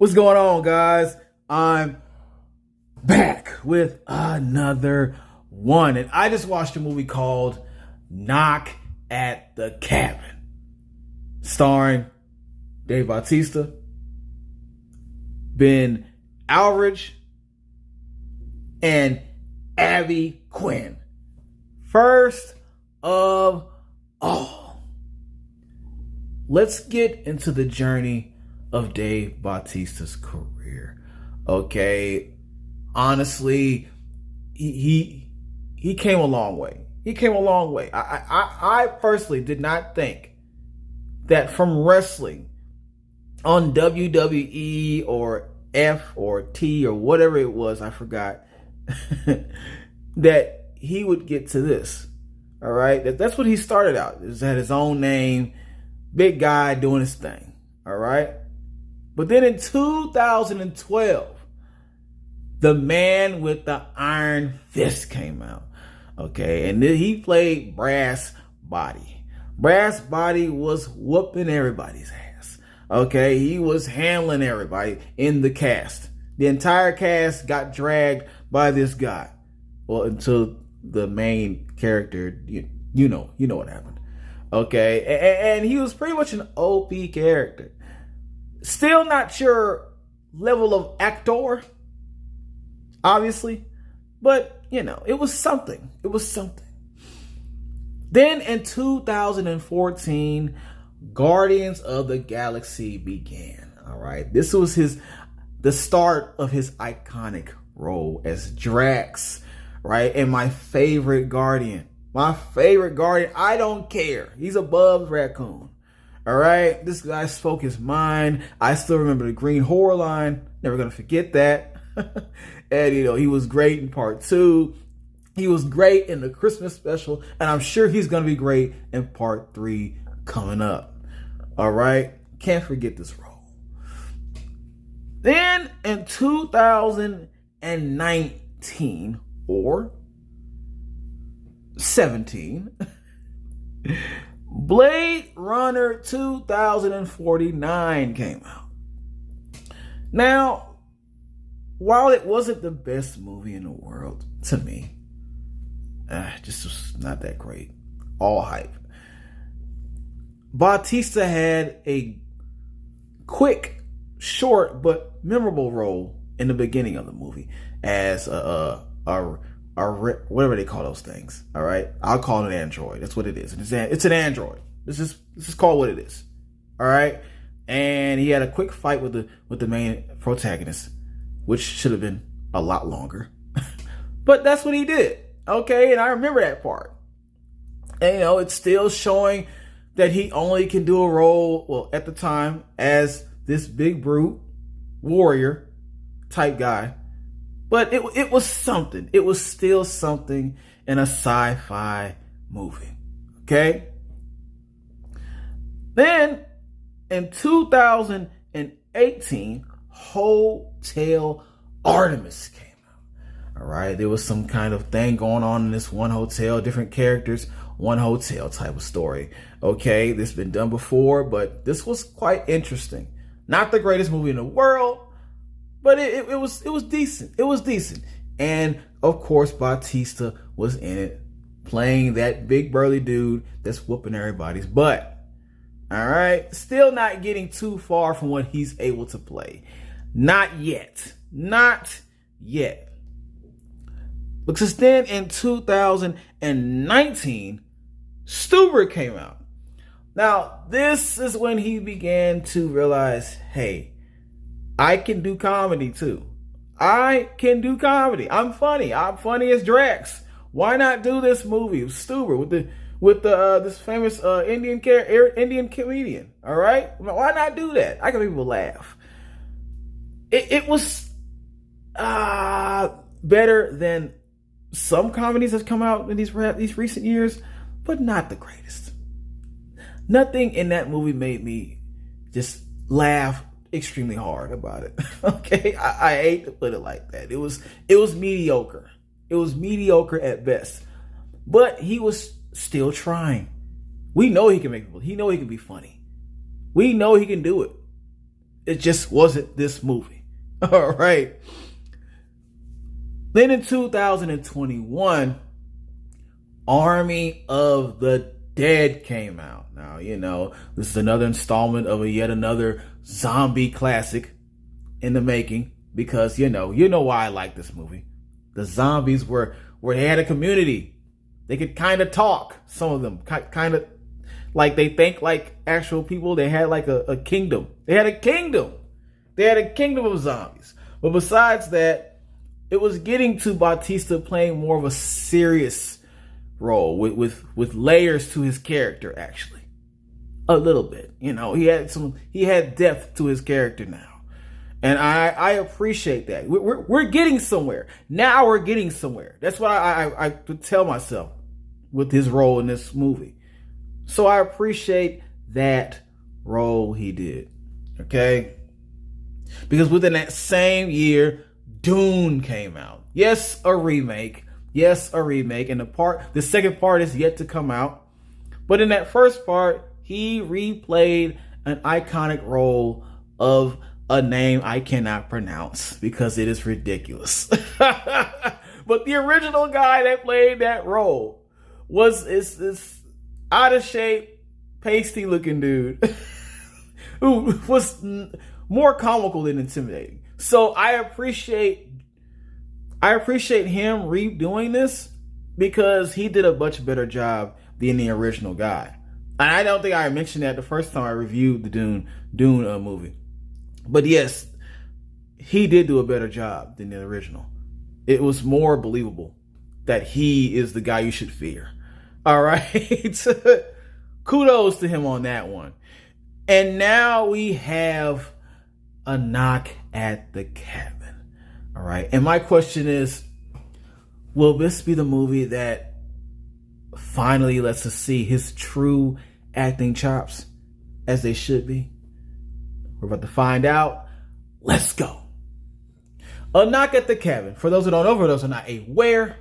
What's going on, guys? I'm back with another one. And I just watched a movie called Knock at the Cabin, starring Dave Bautista, Ben Alridge, and Abby Quinn. First of all, let's get into the journey of Dave Bautista's career. Okay, honestly, he came a long way. He came a long way. I personally did not think that from wrestling on WWE or F or T or whatever it was, I forgot, that he would get to this. All right, that's what he started out. He had his own name, big guy doing his thing. All right. But then in 2012, The Man with the Iron Fist came out. Okay, and then he played Brass Body. Brass Body was whooping everybody's ass. Okay, he was handling everybody in the cast. The entire cast got dragged by this guy. Well, until the main character, you know what happened. Okay, and he was pretty much an OP character. Still not your level of actor, obviously, but it was something. It was something. Then in 2014, Guardians of the Galaxy began. All right, this was the start of his iconic role as DRAX, right? And my favorite Guardian. I don't care. He's above Raccoon. All right, this guy spoke his mind. I still remember the Green Horror line. Never gonna forget that. And he was great in part 2. He was great in the Christmas special, and I'm sure he's gonna be great in part 3 coming up. All right, can't forget this role. Then in 2019 or 17. Blade Runner 2049 came out. Now, while it wasn't the best movie in the world to me, just was not that great. All hype. Bautista had a quick, short, but memorable role in the beginning of the movie as whatever they call those things. All right, I'll call it an android. That's what it is. It's an android. This is called what it is. All right, and he had a quick fight with the main protagonist, which should have been a lot longer, but that's what he did. Okay, and I remember that part. And it's still showing that he only can do a role, well, at the time, as this big brute warrior type guy. But it was something. It was still something in a sci-fi movie. Okay? Then, in 2018, Hotel Artemis came out. All right? There was some kind of thing going on in this one hotel, different characters, one hotel type of story. Okay? This has been done before, but this was quite interesting. Not the greatest movie in the world, but it was decent. It was decent. And of course, Bautista was in it, playing that big burly dude that's whooping everybody's butt. All right. Still not getting too far from what he's able to play. Not yet. Not yet. Because then in 2019, Stuber came out. Now, this is when he began to realize, hey, I can do comedy too. I can do comedy. I'm funny. I'm funny as DRAX. Why not do this movie with Stuber with this famous Indian comedian? All right, why not do that? I can make people laugh. It was better than some comedies that's come out in these recent years, but not the greatest. Nothing in that movie made me just laugh extremely hard about it. Okay, I hate to put it like that. It was mediocre. It was mediocre at best. But he was still trying. We know he can make people. He know he can be funny. We know he can do it. It just wasn't this movie. All right. Then in 2021, Army of the Dead came out. Now, this is another installment of yet another zombie classic in the making, because you know why I like this movie. The zombies were where they had a community. They could kind of talk. Some of them kind of like they think like actual people. They had like a kingdom. They had a kingdom. They had a kingdom of zombies. But besides that, it was getting to Bautista playing more of a serious role with layers to his character, actually. A little bit. He had depth to his character now. And I appreciate that. We're getting somewhere. Now we're getting somewhere. That's what I tell myself with his role in this movie. So I appreciate that role he did. Okay? Because within that same year, Dune came out. Yes, a remake. And the second part is yet to come out. But in that first part, he replayed an iconic role of a name I cannot pronounce because it is ridiculous. But the original guy that played that role was this out of shape, pasty looking dude who was more comical than intimidating. So I appreciate him redoing this because he did a much better job than the original guy. And I don't think I mentioned that the first time I reviewed the Dune movie. But yes, he did do a better job than the original. It was more believable that he is the guy you should fear. All right. Kudos to him on that one. And now we have A Knock at the Cabin. All right. And my question is, will this be the movie that finally lets us see his true acting chops as they should be? We're about to find out. Let's go. A Knock at the Cabin. For those who don't know, for those who are not aware,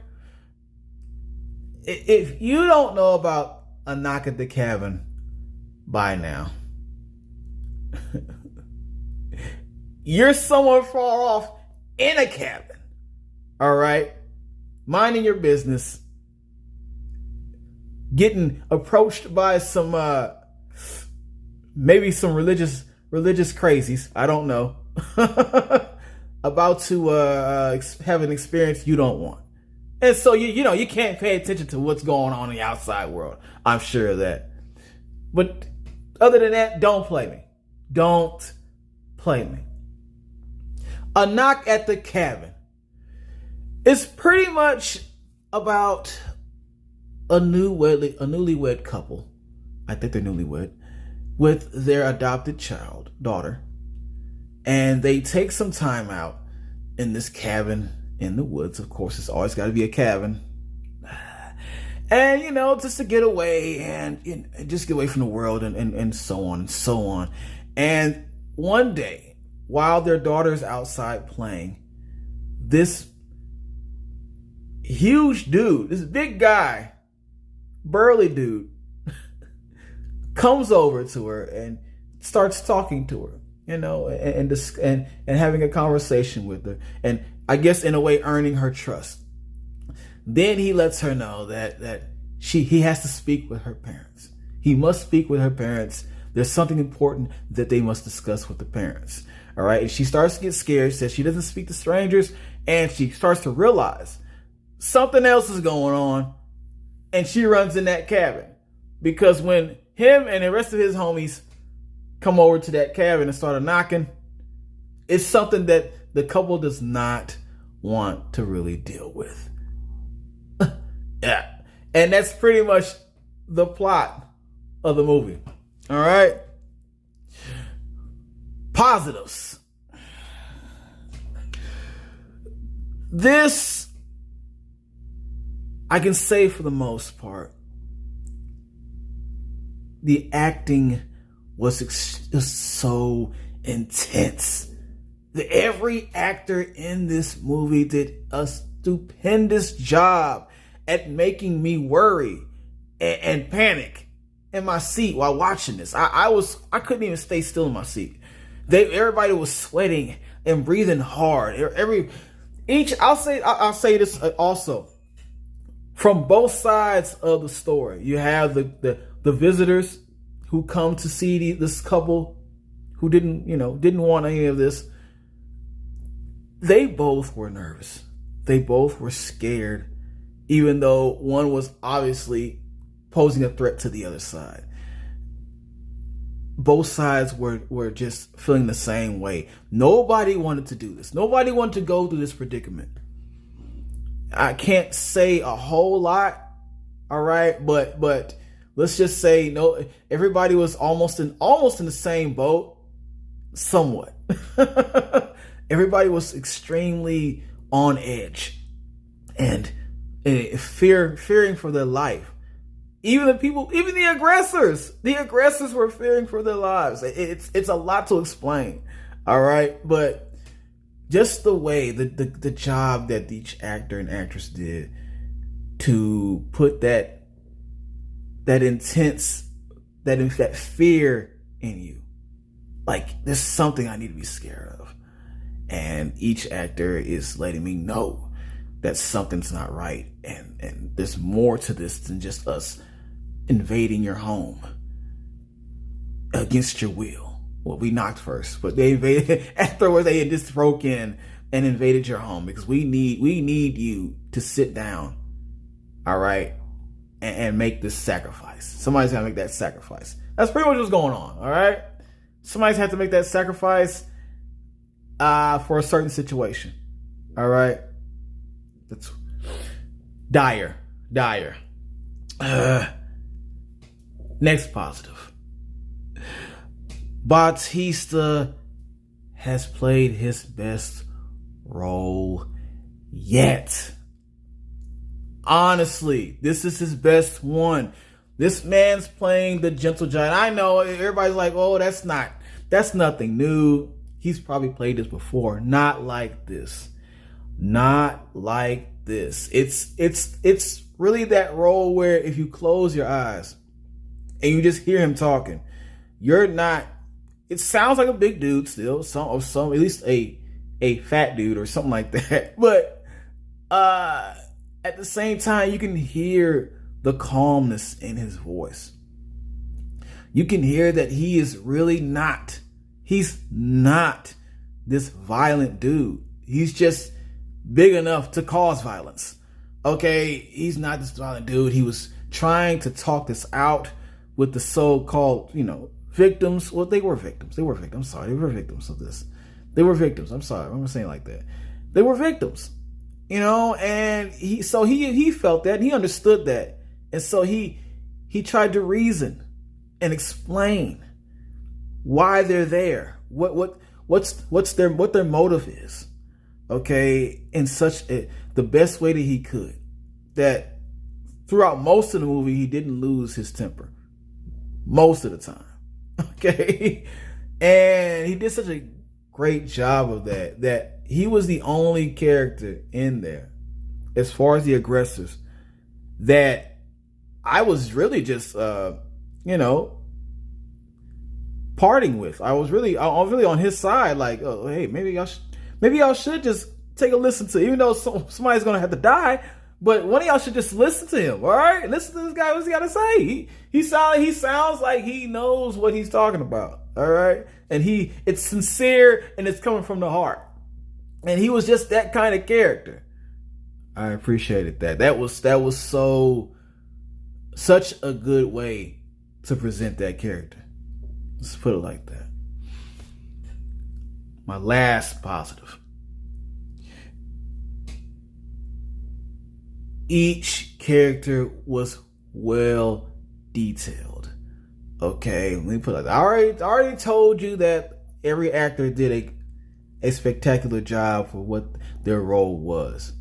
if you don't know about A Knock at the Cabin by now, you're somewhere far off in a cabin. All right? Minding your business. Getting approached by some maybe some religious crazies, I don't know, about to have an experience you don't want. And so you can't pay attention to what's going on in the outside world. I'm sure of that. But other than that, don't play me. Don't play me. A Knock at the Cabin. It's pretty much about a newlywed couple. I think they're newlywed, with their adopted daughter. And they take some time out in this cabin in the woods. Of course, it's always got to be a cabin. And, just to get away and just get away from the world and so on and so on. And one day, while their daughter's outside playing, this huge dude, this big guy, burly dude, comes over to her and starts talking to her, and having a conversation with her, and I guess in a way earning her trust. Then he lets her know that he has to speak with her parents. He must speak with her parents. There's something important that they must discuss with the parents. All right. And she starts to get scared, says she doesn't speak to strangers, and she starts to realize something else is going on. And she runs in that cabin, because when him and the rest of his homies come over to that cabin and start knocking, it's something that the couple does not want to really deal with. Yeah. And that's pretty much the plot of the movie. All right. Positives. This, I can say for the most part, the acting was so intense. Every actor in this movie did a stupendous job at making me worry and panic in my seat while watching this. I couldn't even stay still in my seat. Everybody was sweating and breathing hard. I'll say this also. From both sides of the story, you have the visitors who come to see this couple who didn't want any of this. They both were nervous. They both were scared, even though one was obviously posing a threat to the other side. Both sides were just feeling the same way. Nobody wanted to do this. Nobody wanted to go through this predicament. I can't say a whole lot, all right, but let's just say no. Everybody was almost in the same boat, somewhat. Everybody was extremely on edge and fearing for their life. Even the aggressors were fearing for their lives. It's a lot to explain, all right, but just the way the job that each actor and actress did to put that intense that fear in you, like there's something I need to be scared of, and each actor is letting me know that something's not right, and there's more to this than just us invading your home against your will. Well, we knocked first, but they invaded afterwards. They had just broke in and invaded your home because we need you to sit down, all right, and make this sacrifice. Somebody's gotta make that sacrifice. That's pretty much what's going on, all right. Somebody's had to make that sacrifice for a certain situation, all right. That's dire. Next positive. Bautista has played his best role yet. Honestly, this is his best one. This man's playing the gentle giant. I know everybody's like, oh, that's nothing new. He's probably played this before. Not like this. It's really that role where if you close your eyes and you just hear him talking, it sounds like a big dude still, at least a fat dude or something like that. But at the same time, you can hear the calmness in his voice. You can hear that he's not this violent dude. He's just big enough to cause violence. Okay, he's not this violent dude. He was trying to talk this out with the so-called, victims. Well, they were victims. I'm sorry. They were victims of this. They were victims. I'm sorry. I'm not saying it like that. They were victims, and he felt that, and he understood that. And so he tried to reason and explain why they're there. What their motive is. Okay, in the best way that he could. That throughout most of the movie, he didn't lose his temper. Most of the time. Okay. And he did such a great job of that he was the only character in there, as far as the aggressors, that I was really just parting with. I was really on his side, like, oh, hey, maybe y'all should just take a listen to, even though somebody's gonna have to die, but one of y'all should just listen to him, all right? Listen to this guy, what's he gotta say. He sounds like he knows what he's talking about, all right? And it's sincere and it's coming from the heart. And he was just that kind of character. I appreciated that. That was such a good way to present that character. Let's put it like that. My last positive. Each character was well detailed. Okay, let me put it like that. I already told you that every actor did a spectacular job for what their role was.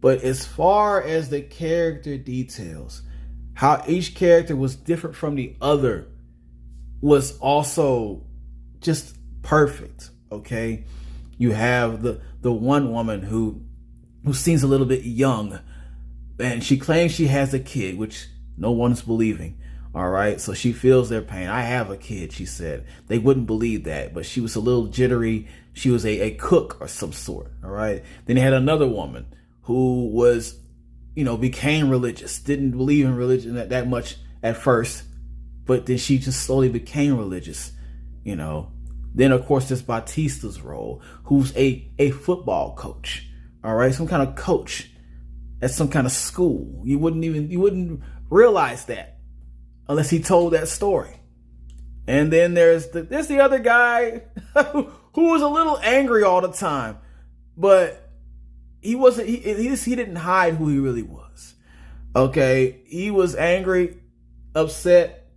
But as far as the character details, how each character was different from the other was also just perfect. Okay, you have the one woman who seems a little bit young, and she claims she has a kid, which no one is believing. All right. So she feels their pain. I have a kid, she said. They wouldn't believe that, but she was a little jittery. She was a cook or some sort. All right. Then they had another woman who was, became religious, didn't believe in religion that much at first, but then she just slowly became religious, Then, of course, there's Batista's role, who's a football coach. All right. Some kind of coach at some kind of school. You wouldn't realize that unless he told that story. And then there's the other guy who was a little angry all the time, but he wasn't. He didn't hide who he really was. Okay, he was angry, upset.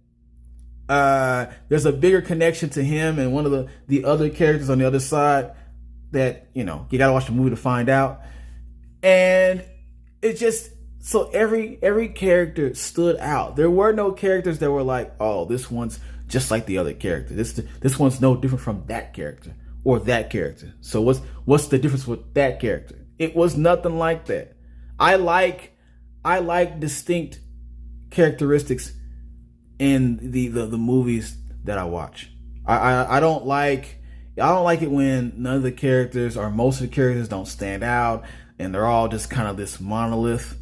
There's a bigger connection to him and one of the other characters on the other side that you gotta watch the movie to find out. And it just so every character stood out. There were no characters that were like, oh, this one's just like the other character. This one's no different from that character or that character. So what's the difference with that character? It was nothing like that. I like distinct characteristics in the movies that I watch. I don't like it when none of the characters or most of the characters don't stand out and they're all just kind of this monolith.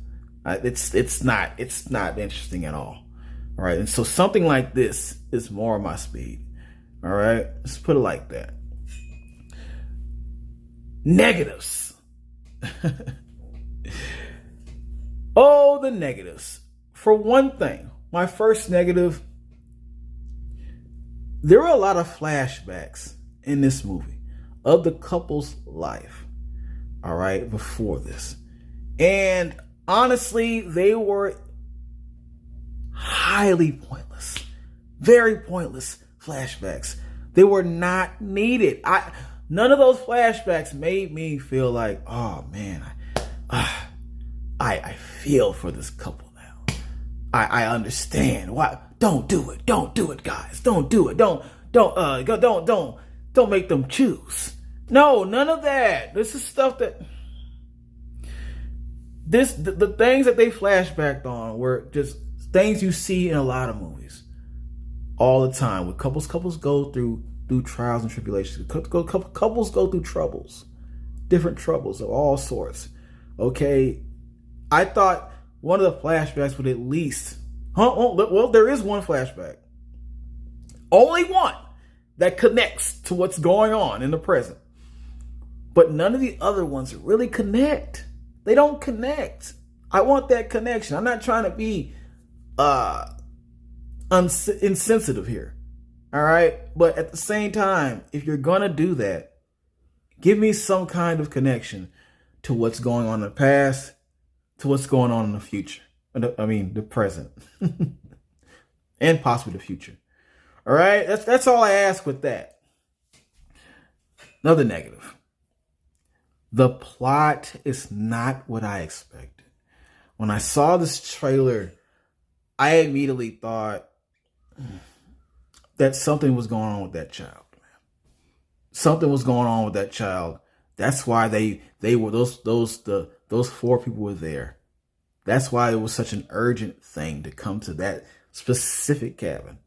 It's not interesting at all. All right. And so something like this is more of my speed. All right. Let's put it like that. Negatives. Oh, the negatives. For one thing, my first negative, there were a lot of flashbacks in this movie of the couple's life. All right. Before this. And honestly, they were highly pointless, very pointless flashbacks. They were not needed. None of those flashbacks made me feel like, oh man, I feel for this couple now. I understand why. Don't do it, guys. Don't do it. Don't make them choose. No, none of that. This is stuff that. The things that they flashbacked on were just things you see in a lot of movies all the time. When couples go through trials and tribulations. Couples go through troubles, different troubles of all sorts. Okay, I thought one of the flashbacks would at least. Well, there is one flashback, only one that connects to what's going on in the present, but none of the other ones really connect. They don't connect. I want that connection. I'm not trying to be insensitive here. All right. But at the same time, if you're going to do that, give me some kind of connection to what's going on in the past, to what's going on in the future. The present and possibly the future. All right. That's all I ask with that. Another negative. The plot is not what I expected. When I saw this trailer, I immediately thought that something was going on with that child. Something was going on with that child. That's why they were those four people were there. That's why it was such an urgent thing to come to that specific cabin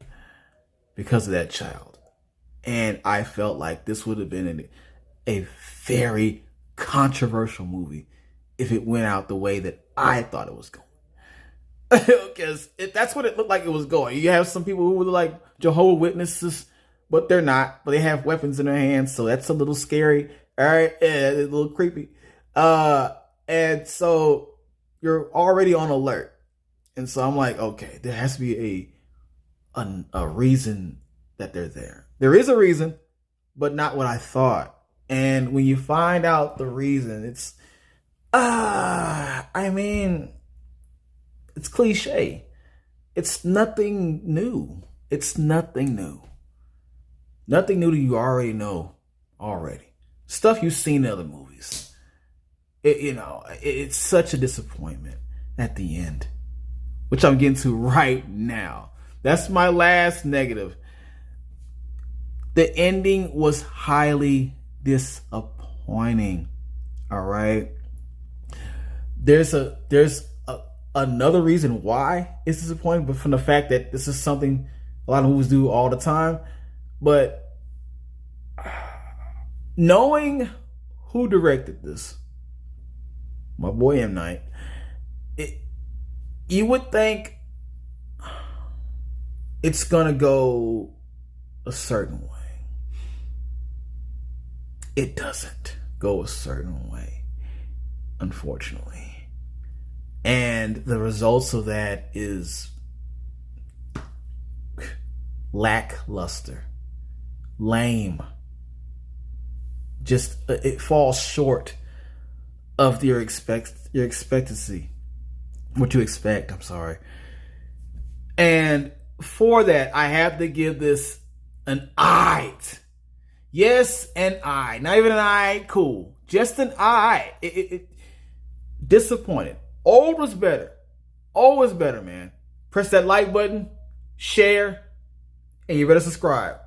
because of that child. And I felt like this would have been a very controversial movie if it went out the way that I thought it was going. Because that's what it looked like it was going. You have some people who were like Jehovah's Witnesses, but they're not. But they have weapons in their hands, so that's a little scary. All right, yeah, it's a little creepy. And so you're already on alert. And so I'm like, okay, there has to be a reason that they're there. There is a reason, but not what I thought. And when you find out the reason, it's it's cliche. It's nothing new. It's nothing new. Nothing new that you already know already. Stuff you've seen in other movies. It's such a disappointment at the end, which I'm getting to right now. That's my last negative. The ending was highly disappointing. All right. There's another reason why it's disappointing, but from the fact that this is something a lot of movies do all the time. But knowing who directed this, my boy M. Night, you would think it's gonna go a certain way. It doesn't go a certain way, unfortunately. And the results of that is lackluster, lame. Just it falls short of your expectancy, what you expect. I'm sorry. And for that, I have to give this an I. Yes, an I. Not even an I. Cool. Just an I. Disappointed. Old was better. Always better, man. Press that like button, share, and you better subscribe.